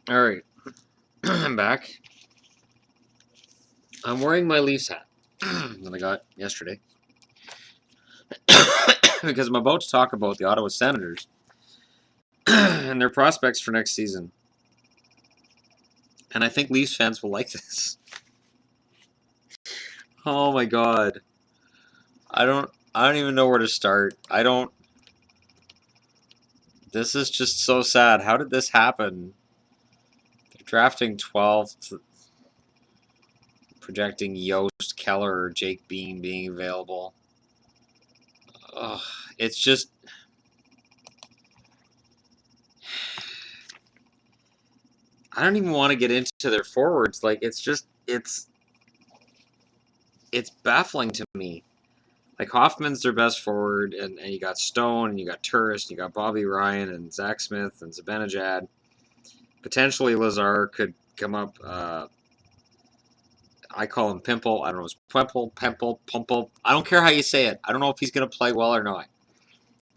All right, I'm back. I'm wearing my Leafs hat that I got yesterday because I'm about to talk about the Ottawa Senators and their prospects for next season. And I think Leafs fans will like this. Oh my god. I don't even know where to start. This is just so sad. How did this happen? They're drafting 12th, projecting Yost, Keller, or Jake Bean being available. Ugh, it's just I don't even want to get into their forwards. Like it's baffling to me. Like Hoffman's their best forward, and you got Stone, and you got Turris, and you got Bobby Ryan, and Zach Smith, and Zibanejad. Potentially Lazar could come up. I call him Pimple. I don't know. It's Pimple. I don't care how you say it. I don't know if he's going to play well or not.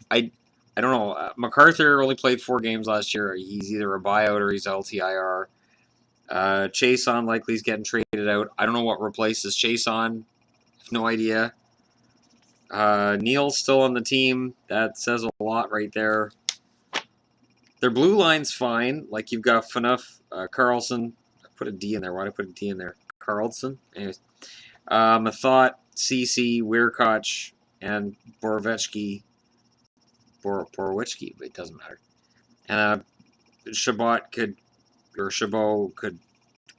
I I don't know. MacArthur only played 4 games last year. He's either a buyout or he's LTIR. Chase on likely he's getting traded out. I don't know what replaces Chase on. No idea. Neal's still on the team. That says a lot right there. Their blue line's fine. Like you've got Phaneuf, Carlson. I put a D in there. Why did I put a D in there? Carlson. Anyways, Mathot, CC, Weirkoch, and Borowiecki. Borowiecki. It doesn't matter. And Chabot could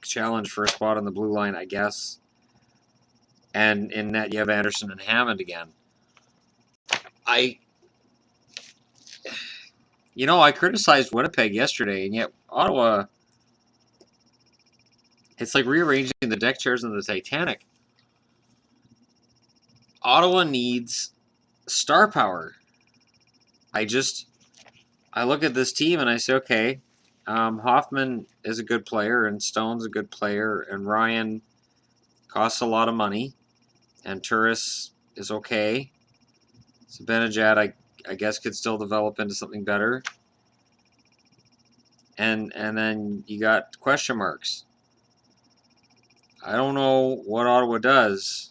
challenge for a spot on the blue line, I guess. And in net, you have Anderson and Hammond again. I criticized Winnipeg yesterday, and yet Ottawa, it's like rearranging the deck chairs in the Titanic. Ottawa needs star power. I look at this team and I say, okay, Hoffman is a good player, and Stone's a good player, and Ryan costs a lot of money, and Turris is okay. So Benajad, I guess, could still develop into something better. And then you got question marks. I don't know what Ottawa does.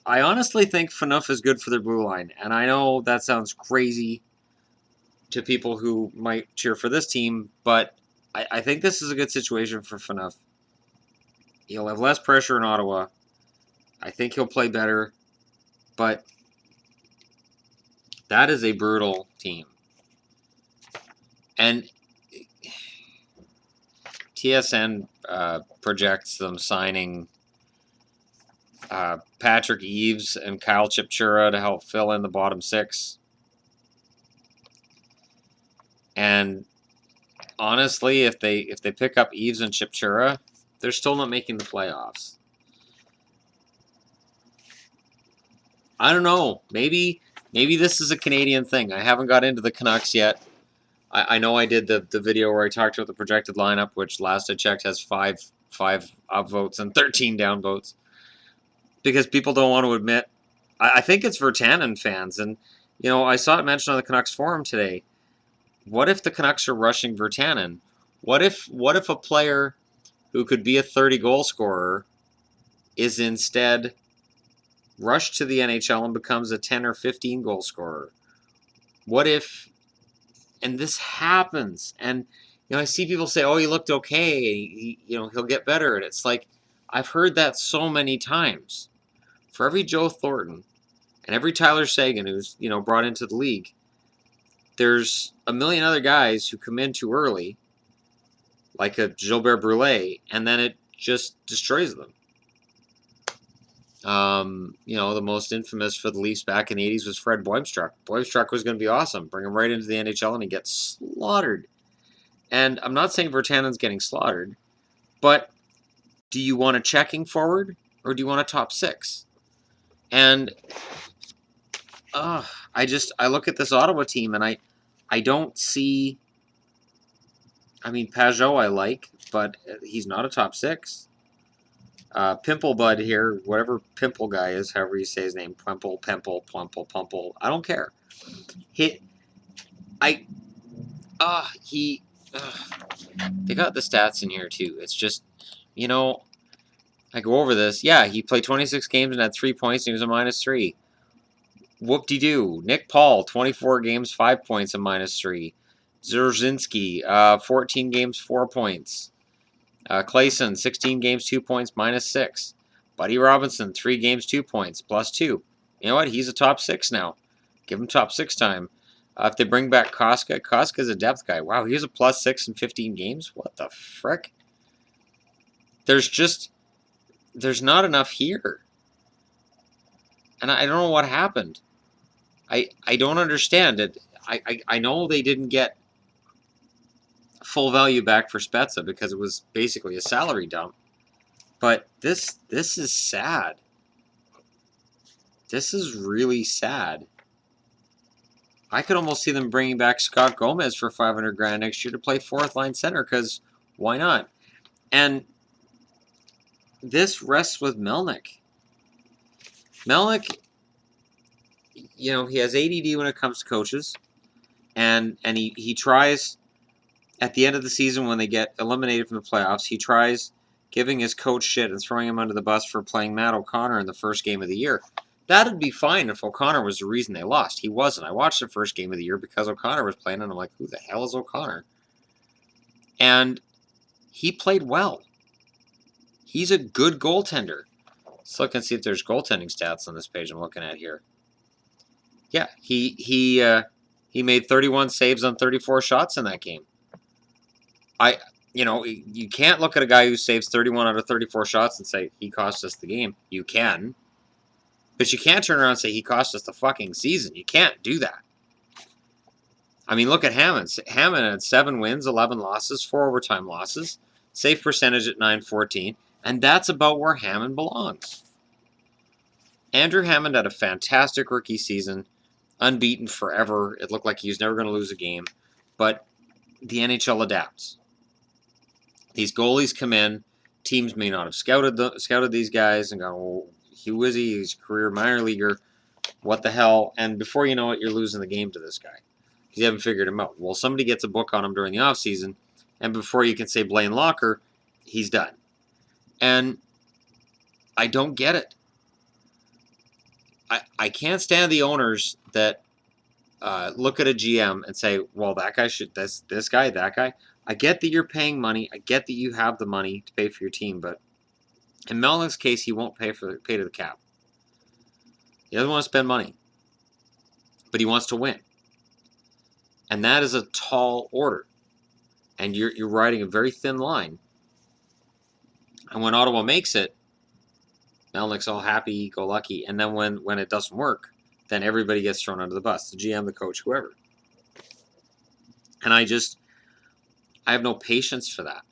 I honestly think Phaneuf is good for their blue line, and I know that sounds crazy to people who might cheer for this team, but I think this is a good situation for Phaneuf. He'll have less pressure in Ottawa. I think he'll play better, but that is a brutal team. And TSN projects them signing Patrick Eaves and Kyle Chipchura to help fill in the bottom 6. And honestly, if they pick up Eaves and Chipchura, they're still not making the playoffs. I don't know. Maybe this is a Canadian thing. I haven't got into the Canucks yet. I know I did the video where I talked about the projected lineup, which last I checked has 5 upvotes and 13 downvotes. Because people don't want to admit. I think it's Virtanen fans. And, I saw it mentioned on the Canucks forum today. What if the Canucks are rushing Virtanen? What if a player who could be a 30-goal scorer is instead rushed to the NHL and becomes a 10 or 15-goal scorer? What if, and this happens, and I see people say, "Oh, he looked okay, he'll get better," and it's like I've heard that so many times. For every Joe Thornton and every Tyler Seguin who's brought into the league, there's a million other guys who come in too early, like a Gilbert Brule, and then it just destroys them. The most infamous for the Leafs back in the 80s was Fred Boimstruck. Boimstruck was going to be awesome. Bring him right into the NHL and he gets slaughtered. And I'm not saying Virtanen's getting slaughtered, but do you want a checking forward or do you want a top 6? And I look at this Ottawa team and I don't see. I mean, Pajot I like, but he's not a top 6. Pimple Bud here, whatever Pimple guy is, however you say his name, Pumple, I don't care. He They got the stats in here too. It's just, you know, I go over this. Yeah, he played 26 games and had 3 points, and he was a -3. Whoop-de-doo. Nick Paul, 24 games, 5 points, and -3. Zerzinski, 14 games, 4 points. Clayson, 16 games, 2 points, -6. Buddy Robinson, 3 games, 2 points, +2. You know what? He's a top 6 now. Give him top 6 time. If they bring back Koska's a depth guy. Wow, he was a +6 in 15 games? What the frick? There's not enough here. And I don't know what happened. I don't understand it. I know they didn't get full value back for Spezza because it was basically a salary dump. But this is sad. This is really sad. I could almost see them bringing back Scott Gomez for $500,000 next year to play fourth line center, because why not? And this rests with Melnyk. Melnyk, you know, he has ADD when it comes to coaches, and he tries at the end of the season when they get eliminated from the playoffs, he tries giving his coach shit and throwing him under the bus for playing Matt O'Connor in the first game of the year. That'd be fine if O'Connor was the reason they lost. He wasn't. I watched the first game of the year because O'Connor was playing, and I'm like, who the hell is O'Connor? And he played well. He's a good goaltender. Let's look and see if there's goaltending stats on this page I'm looking at here. Yeah, he made 31 saves on 34 shots in that game. You know, you can't look at a guy who saves 31 out of 34 shots and say he cost us the game. You can. But you can't turn around and say he cost us the fucking season. You can't do that. I mean, look at Hammond. Hammond had 7 wins, 11 losses, 4 overtime losses, save percentage at .914, and that's about where Hammond belongs. Andrew Hammond had a fantastic rookie season, unbeaten forever. It looked like he was never going to lose a game, but the NHL adapts. These goalies come in. Teams may not have scouted these guys and go, well, who is he? He's a career minor leaguer. What the hell? And before you know it, you're losing the game to this guy because you haven't figured him out. Well, somebody gets a book on him during the offseason, and before you can say Blaine Locker, he's done. And I don't get it. I can't stand the owners that look at a GM and say, well, that guy should, this guy, that guy. I get that you're paying money. I get that you have the money to pay for your team, but in Melnyk's case, he won't pay to the cap. He doesn't want to spend money, but he wants to win. And that is a tall order. And you're riding a very thin line. And when Ottawa makes it, Melnyk's all happy, go lucky. And then when it doesn't work, then everybody gets thrown under the bus. The GM, the coach, whoever. And I have no patience for that.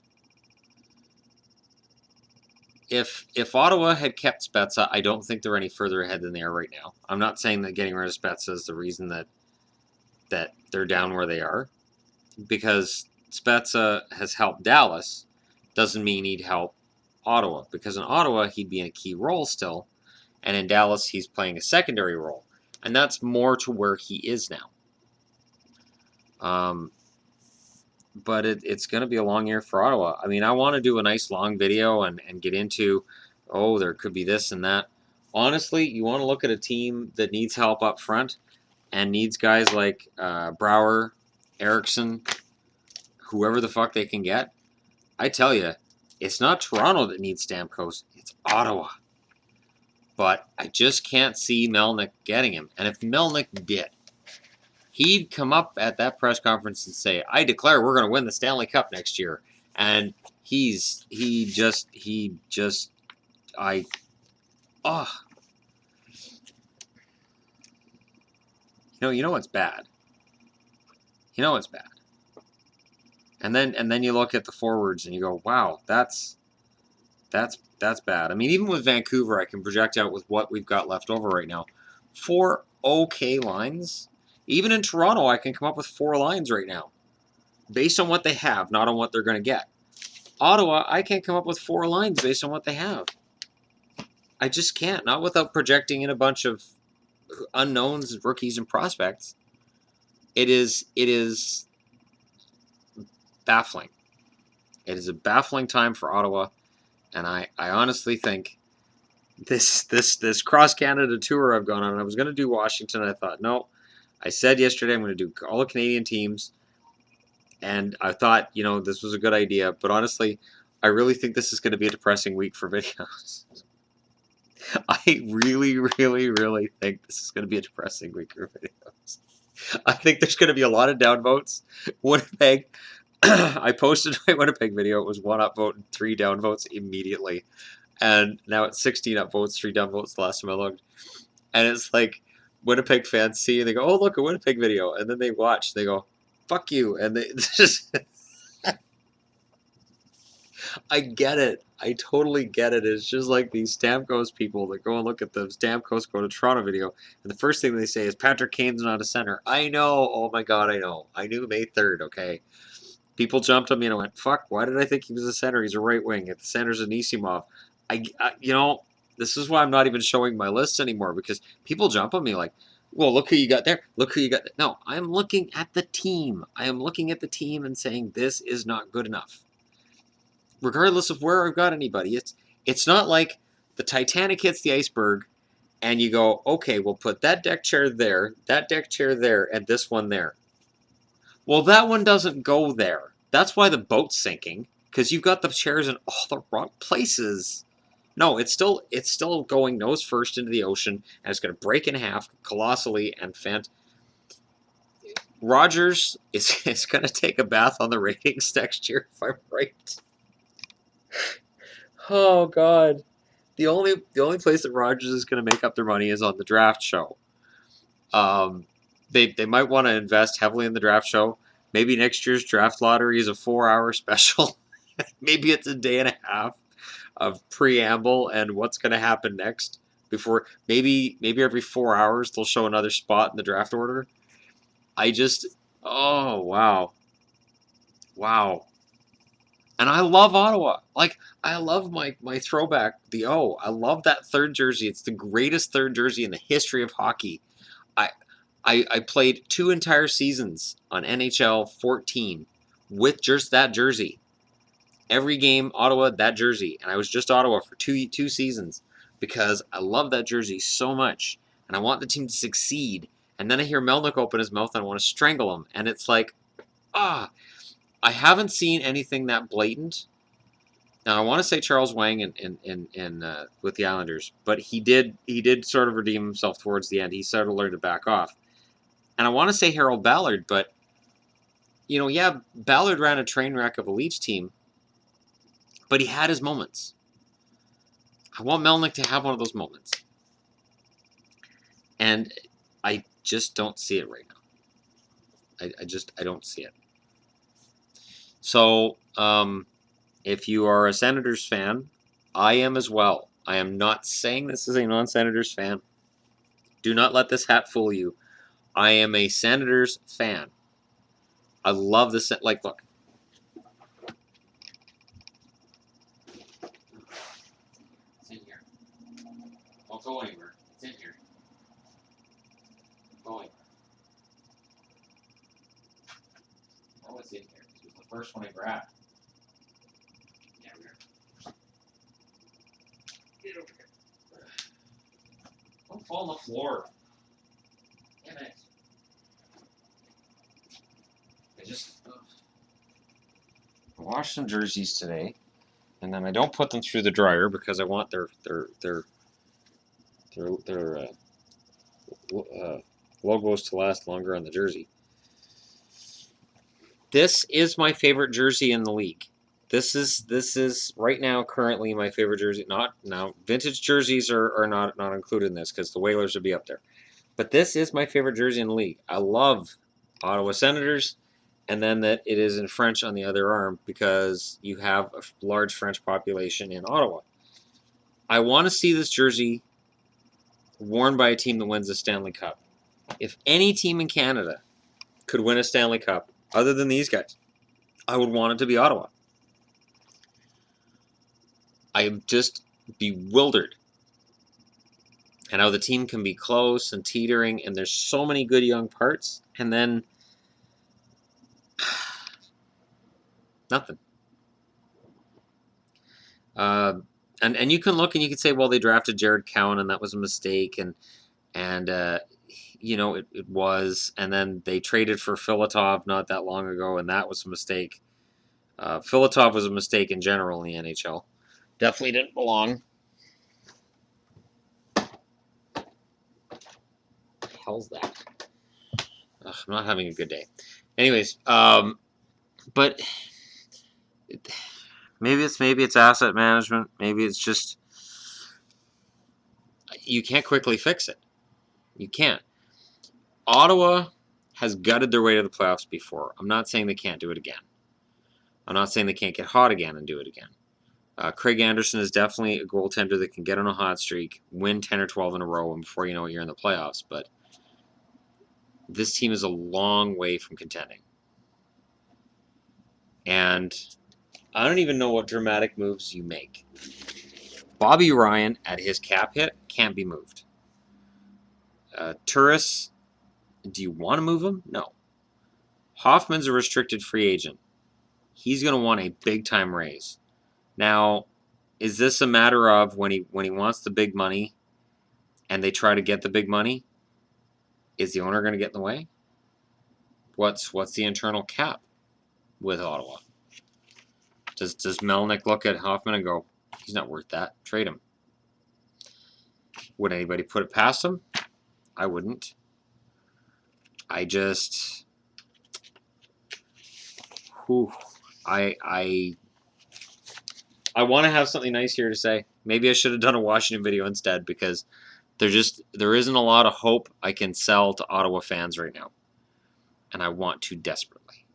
If Ottawa had kept Spezza, I don't think they're any further ahead than they are right now. I'm not saying that getting rid of Spezza is the reason that they're down where they are, because Spezza has helped Dallas doesn't mean he'd help Ottawa, because in Ottawa he'd be in a key role still, and in Dallas he's playing a secondary role, and that's more to where he is now. But it's going to be a long year for Ottawa. I mean, I want to do a nice long video and get into, oh, there could be this and that. Honestly, you want to look at a team that needs help up front and needs guys like Brouwer, Erickson, whoever the fuck they can get. I tell you, it's not Toronto that needs Stamkos. It's Ottawa. But I just can't see Melnyk getting him. And if Melnyk did, he'd come up at that press conference and say, I declare we're going to win the Stanley Cup next year. And you know what's bad. You know what's bad. And then you look at the forwards and you go, wow, that's bad. I mean, even with Vancouver, I can project out with what we've got left over right now. 4 okay lines. Even in Toronto, I can come up with 4 lines right now. Based on what they have, not on what they're going to get. Ottawa, I can't come up with 4 lines based on what they have. I just can't. Not without projecting in a bunch of unknowns, rookies, and prospects. It is baffling. It is a baffling time for Ottawa, and I honestly think this cross Canada tour I've gone on. I was going to do Washington. I thought, no. I said yesterday I'm going to do all the Canadian teams, and I thought, this was a good idea. But honestly, I really think this is going to be a depressing week for videos. I really, really, really think this is going to be a depressing week for videos. I think there's going to be a lot of downvotes. Winnipeg, I posted my Winnipeg video. It was 1 upvote and 3 downvotes immediately. And now it's 16 upvotes, 3 downvotes the last time I looked. And it's like Winnipeg fans see and they go, oh, look, a Winnipeg video. And then they watch. They go, fuck you. And they just... I get it. I totally get it. It's just like these Stamkos people that go and look at the Stamkos go to Toronto video, and the first thing they say is Patrick Kane's not a center. I know. Oh my god, I know. I knew May 3rd, okay? People jumped on me and I went, fuck, why did I think he was a center? He's a right wing. If the center's Anisimov. This is why I'm not even showing my lists anymore, because people jump on me like, well, look who you got there. Look who you got there. No, I'm looking at the team. I am looking at the team and saying this is not good enough. Regardless of where I've got anybody. It's not like the Titanic hits the iceberg and you go, okay, we'll put that deck chair there, and this one there. Well, that one doesn't go there. That's why the boat's sinking, because you've got the chairs in all the wrong places. No, it's still going nose first into the ocean, and it's going to break in half colossally and Rogers is going to take a bath on the ratings next year, if I'm right. Oh God, the only place that Rogers is going to make up their money is on the draft show. They might want to invest heavily in the draft show. Maybe next year's draft lottery is a 4-hour special. Maybe it's a day and a half of preamble and what's going to happen next. Before maybe every 4 hours they'll show another spot in the draft order. Oh wow. And I love Ottawa. Like, I love my throwback, the O. I love that third jersey. It's the greatest third jersey in the history of hockey. I played 2 entire seasons on NHL 14 with just that jersey. Every game, Ottawa, that jersey. And I was just Ottawa for two seasons because I love that jersey so much. And I want the team to succeed. And then I hear Melnyk open his mouth and I want to strangle him. And it's like, I haven't seen anything that blatant. Now I want to say Charles Wang in with the Islanders, but he did sort of redeem himself towards the end. He sort of learned to back off. And I want to say Harold Ballard, but Ballard ran a train wreck of a Leafs team, but he had his moments. I want Melnyk to have one of those moments. And I just don't see it right now. I don't see it. So, if you are a Senators fan, I am as well. I am not saying this as a non-Senators fan. Do not let this hat fool you. I am a Senators fan. I love this. Like, look. It's in here. Don't go anywhere. It's in here. Don't go anywhere. Oh, it's in here. It was the first one I grabbed. Yeah, weird. Get over here. Don't fall on the floor. Damn it. I washed some jerseys today, and then I don't put them through the dryer because I want their logos to last longer on the jersey. This is my favorite jersey in the league. This is right now currently my favorite jersey. Not now, vintage jerseys are not included in this because the Whalers would be up there. But this is my favorite jersey in the league. I love Ottawa Senators, and then that it is in French on the other arm because you have a large French population in Ottawa. I want to see this jersey worn by a team that wins the Stanley Cup. If any team in Canada could win a Stanley Cup other than these guys, I would want it to be Ottawa. I am just bewildered and how the team can be close and teetering, and there's so many good young parts, and then Nothing. And you can look and you can say, well, they drafted Jared Cowan and that was a mistake, and it was, and then they traded for Filatov not that long ago, and that was a mistake. Filatov was a mistake in general in the NHL. Definitely didn't belong. What the hell's that? Ugh, I'm not having a good day. Anyways, but maybe it's asset management. Maybe it's just you can't quickly fix it. You can't. Ottawa has gutted their way to the playoffs before. I'm not saying they can't do it again. I'm not saying they can't get hot again and do it again. Craig Anderson is definitely a goaltender that can get on a hot streak, win 10 or 12 in a row, and before you know it, you're in the playoffs. But this team is a long way from contending. And I don't even know what dramatic moves you make. Bobby Ryan, at his cap hit, can't be moved. Turris, do you want to move him? No. Hoffman's a restricted free agent. He's going to want a big-time raise. Now, is this a matter of when he wants the big money and they try to get the big money, is the owner going to get in the way? What's the internal cap with Ottawa? Does Melnick look at Hoffman and go, he's not worth that, trade him? Would anybody put it past him? I wouldn't. I just, I want to have something nice here to say. Maybe I should have done a Washington video instead, because there isn't a lot of hope I can sell to Ottawa fans right now. And I want to desperately.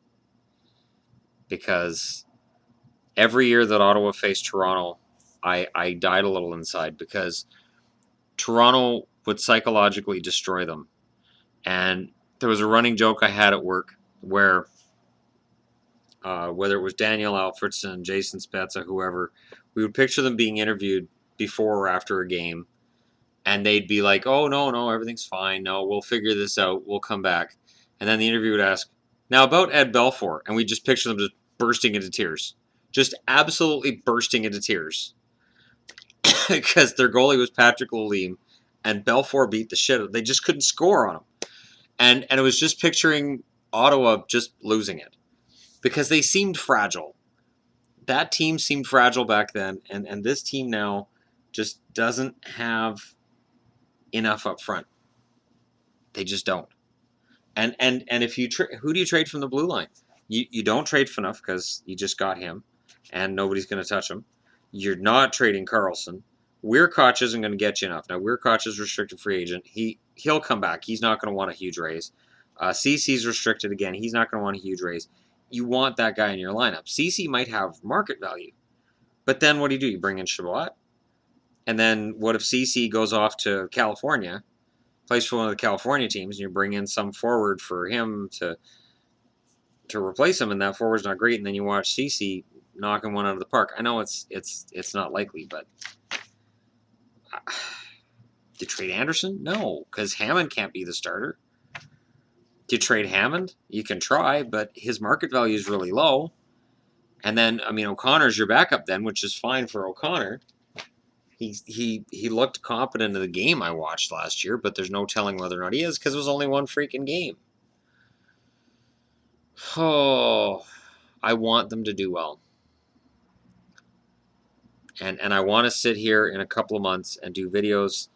Because every year that Ottawa faced Toronto, I died a little inside, because Toronto would psychologically destroy them. And there was a running joke I had at work where whether it was Daniel Alfredson, Jason Spezza, whoever, we would picture them being interviewed before or after a game, and they'd be like, oh, no, everything's fine. No, we'll figure this out. We'll come back. And then the interview would ask, now about Ed Belfour, and we just picture them just bursting into tears. Just absolutely bursting into tears. Because their goalie was Patrick Lalime, and Belfour beat the shit out of them. They just couldn't score on him. And it was just picturing Ottawa just losing it. Because they seemed fragile. That team seemed fragile back then, and this team now just doesn't have enough up front. They just don't. And if you who do you trade from the blue line? You don't trade Phaneuf because you just got him, and nobody's going to touch him. You're not trading Carlson. Weirkoch isn't going to get you enough. Now, Weirkoch is restricted free agent. He'll come back. He's not going to want a huge raise. CC's restricted again. He's not going to want a huge raise. You want that guy in your lineup. CC might have market value. But then what do? You bring in Chabot? And then what if CC goes off to California, plays for one of the California teams, and you bring in some forward for him to replace him, and that forward's not great, and then you watch CC knocking one out of the park. I know it's not likely, but do you trade Anderson? No, because Hammond can't be the starter. Do you trade Hammond? You can try, but his market value is really low. And then, O'Connor's your backup then, which is fine for O'Connor. He looked competent in the game I watched last year, but there's no telling whether or not he is, because it was only one freaking game. Oh, I want them to do well. And I want to sit here in a couple of months and do videos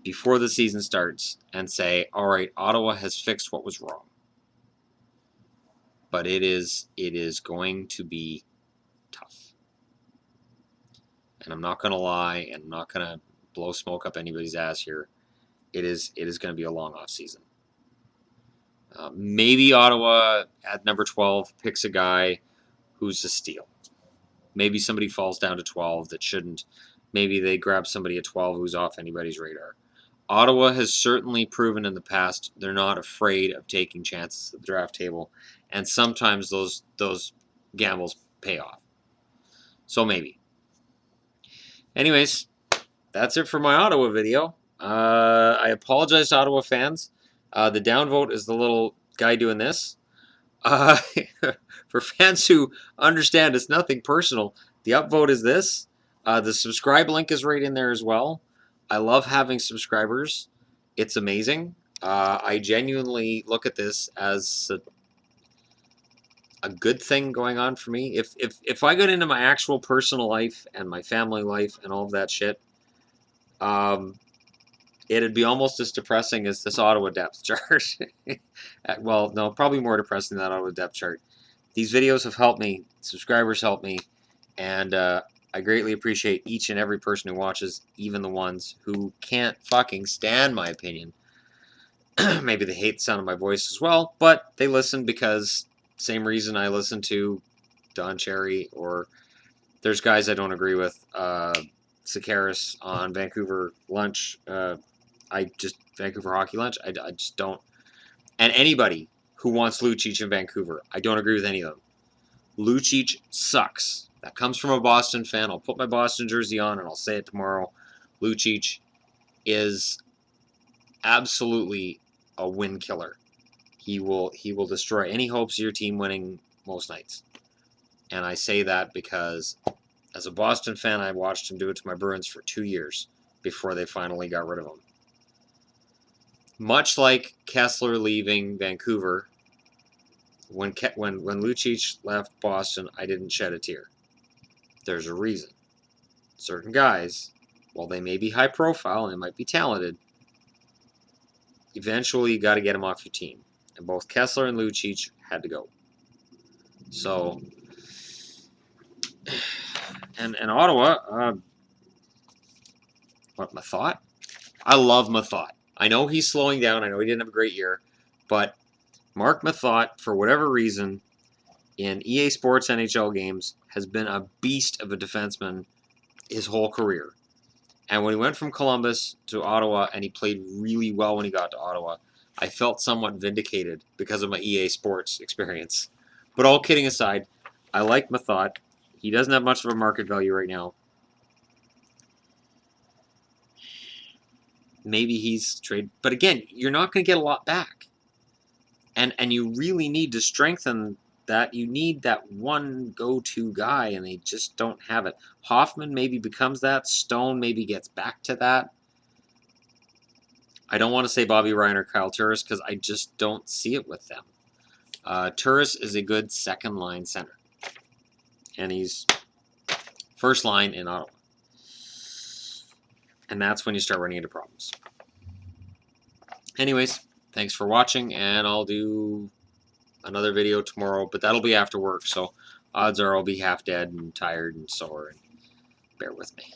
before the season starts and say, all right, Ottawa has fixed what was wrong. But it is going to be tough. And I'm not going to lie, and I'm not going to blow smoke up anybody's ass here. It is going to be a long off season. Maybe Ottawa at number 12 picks a guy who's a steal. Maybe somebody falls down to 12 that shouldn't. Maybe they grab somebody at 12 who's off anybody's radar. Ottawa has certainly proven in the past they're not afraid of taking chances at the draft table, and sometimes those gambles pay off. So maybe. Anyways, that's it for my Ottawa video. I apologize to Ottawa fans. The downvote is the little guy doing this. Uh, for fans who understand it's nothing personal, the upvote is this. The subscribe link is right in there as well. I love having subscribers. It's amazing. I genuinely look at this as a good thing going on for me. If I got into my actual personal life and my family life and all of that shit, it'd be almost as depressing as this Ottawa depth chart. Well, no, probably more depressing than that Ottawa depth chart. These videos have helped me. Subscribers help me. And I greatly appreciate each and every person who watches, even the ones who can't fucking stand my opinion. Maybe they hate the sound of my voice as well, but they listen because same reason I listen to Don Cherry, or there's guys I don't agree with. Sakaris on Vancouver Lunch. Vancouver Hockey Lunch. I just don't. And anybody who wants Lucic in Vancouver, I don't agree with any of them. Lucic sucks. That comes from a Boston fan. I'll put my Boston jersey on and I'll say it tomorrow. Lucic is absolutely a win killer. He will destroy any hopes of your team winning most nights. And I say that because as a Boston fan, I watched him do it to my Bruins for 2 years before they finally got rid of him. Much like Kessler leaving Vancouver, when Lucic left Boston, I didn't shed a tear. There's a reason. Certain guys, while they may be high profile and they might be talented, eventually you got to get them off your team. And both Kessler and Lucic had to go. So, and Ottawa, what, Mathot? I love Mathot. I know he's slowing down. I know he didn't have a great year. But Mark Mathot, for whatever reason, in EA Sports NHL games, has been a beast of a defenseman his whole career. And when he went from Columbus to Ottawa, and he played really well when he got to Ottawa, I felt somewhat vindicated because of my EA Sports experience. But all kidding aside, I like Mathot. He doesn't have much of a market value right now. Maybe he's trade, but again, you're not going to get a lot back. And you really need to strengthen that. You need that one go-to guy, and they just don't have it. Hoffman maybe becomes that. Stone maybe gets back to that. I don't want to say Bobby Ryan or Kyle Turris because I just don't see it with them. Turris is a good second-line center, and he's first line in Ottawa. And that's when you start running into problems. Anyways, thanks for watching, and I'll do another video tomorrow, but that'll be after work, so odds are I'll be half dead and tired and sore, and bear with me.